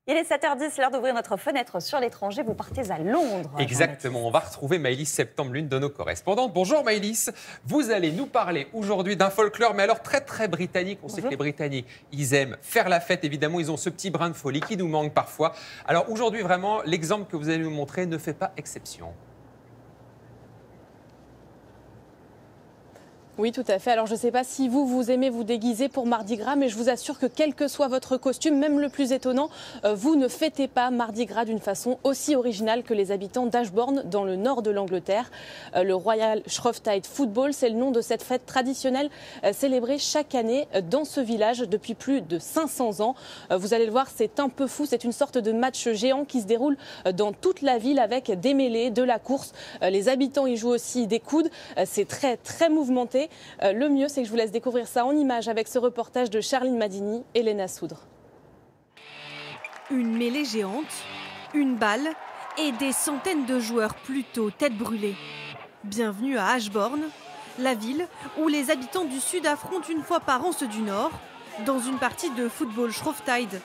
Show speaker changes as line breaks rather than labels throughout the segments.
Il est 7h10, l'heure d'ouvrir notre fenêtre sur l'étranger. Vous partez à Londres.
Exactement, on va retrouver Maëlys Septembre, l'une de nos correspondantes. Bonjour Maëlys, vous allez nous parler aujourd'hui d'un folklore, mais alors très très britannique. On sait que les Britanniques, ils aiment faire la fête, évidemment, ils ont ce petit brin de folie qui nous manque parfois. Alors aujourd'hui, vraiment, l'exemple que vous allez nous montrer ne fait pas exception.
Oui, tout à fait. Alors, je ne sais pas si vous aimez vous déguiser pour Mardi Gras, mais je vous assure que quel que soit votre costume, même le plus étonnant, vous ne fêtez pas Mardi Gras d'une façon aussi originale que les habitants d'Ashbourne, dans le nord de l'Angleterre. Le Royal Shrovetide Football, c'est le nom de cette fête traditionnelle célébrée chaque année dans ce village depuis plus de 500 ans. Vous allez le voir, c'est un peu fou. C'est une sorte de match géant qui se déroule dans toute la ville avec des mêlées, de la course. Les habitants y jouent aussi des coudes. C'est très, très mouvementé. Le mieux, c'est que je vous laisse découvrir ça en images avec ce reportage de Charline Madini et Léna Soudre.
Une mêlée géante, une balle et des centaines de joueurs plutôt tête brûlée. Bienvenue à Ashbourne, la ville où les habitants du sud affrontent une fois par an ceux du nord dans une partie de football Shrovetide.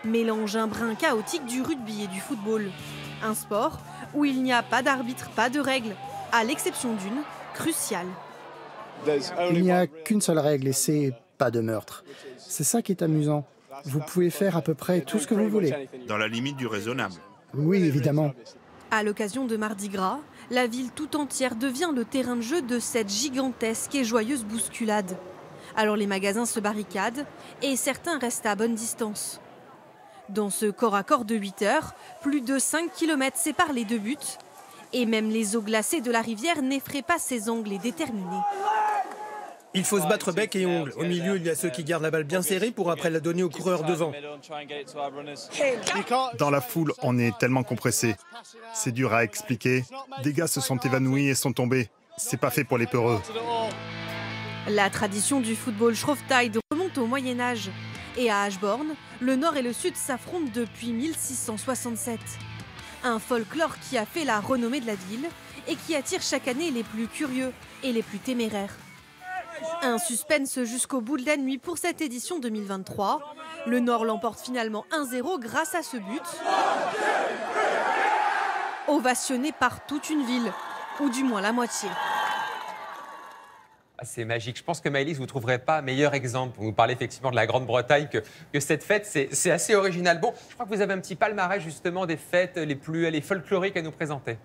Mélange un brin chaotique du rugby et du football. Un sport où il n'y a pas d'arbitre, pas de règles, à l'exception d'une, cruciale.
Il n'y a qu'une seule règle et c'est pas de meurtre. C'est ça qui est amusant. Vous pouvez faire à peu près tout ce que vous voulez.
Dans la limite du raisonnable.
Oui, évidemment.
À l'occasion de Mardi Gras, la ville tout entière devient le terrain de jeu de cette gigantesque et joyeuse bousculade. Alors les magasins se barricadent et certains restent à bonne distance. Dans ce corps à corps de 8 heures, plus de 5 km séparent les deux buts. Et même les eaux glacées de la rivière n'effraient pas ces Anglais déterminés.
Il faut se battre bec et ongles. Au milieu, il y a ceux qui gardent la balle bien serrée pour après la donner aux coureurs devant.
Dans la foule, on est tellement compressé. C'est dur à expliquer. Des gars se sont évanouis et sont tombés. C'est pas fait pour les peureux.
La tradition du football Shrovetide remonte au Moyen-Âge. Et à Ashbourne, le nord et le sud s'affrontent depuis 1667. Un folklore qui a fait la renommée de la ville et qui attire chaque année les plus curieux et les plus téméraires. Un suspense jusqu'au bout de la nuit pour cette édition 2023. Le Nord l'emporte finalement 1-0 grâce à ce but. Ovationné par toute une ville, ou du moins la moitié.
Ah, c'est magique. Je pense que Maëlys, vous ne trouverez pas meilleur exemple pour nous parler effectivement de la Grande-Bretagne que cette fête. C'est assez original. Bon, je crois que vous avez un petit palmarès justement des fêtes les folkloriques à nous présenter.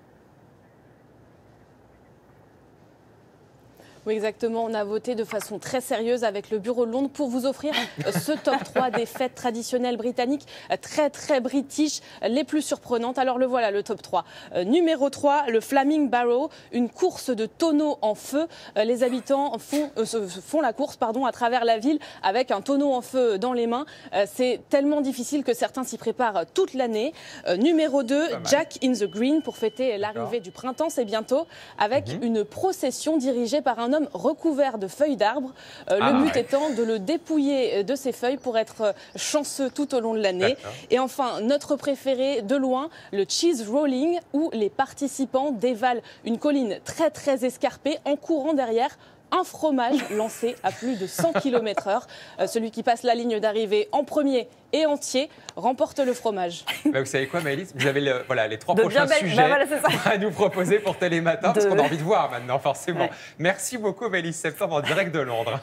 Oui, exactement. On a voté de façon très sérieuse avec le Bureau de Londres pour vous offrir ce top 3 des fêtes traditionnelles britanniques très, très british, les plus surprenantes. Alors le voilà, le top 3. Numéro 3, le Flaming Barrow, une course de tonneaux en feu. Les habitants font la course à travers la ville avec un tonneau en feu dans les mains. C'est tellement difficile que certains s'y préparent toute l'année. Numéro 2, Jack in the Green, pour fêter l'arrivée du printemps, c'est bientôt, avec une procession dirigée par un homme recouvert de feuilles d'arbres. Le but étant de le dépouiller de ses feuilles pour être chanceux tout au long de l'année. Et enfin, notre préféré de loin, le cheese rolling, où les participants dévalent une colline très très escarpée en courant derrière un fromage lancé à plus de 100 km/h. Celui qui passe la ligne d'arrivée en premier et entier remporte le fromage.
Vous savez quoi, Maëlys, vous avez les 3 prochains sujets à nous proposer pour Télématin, parce qu'on a envie de voir maintenant, forcément. Merci beaucoup, Maëlys Septembre, en direct de Londres.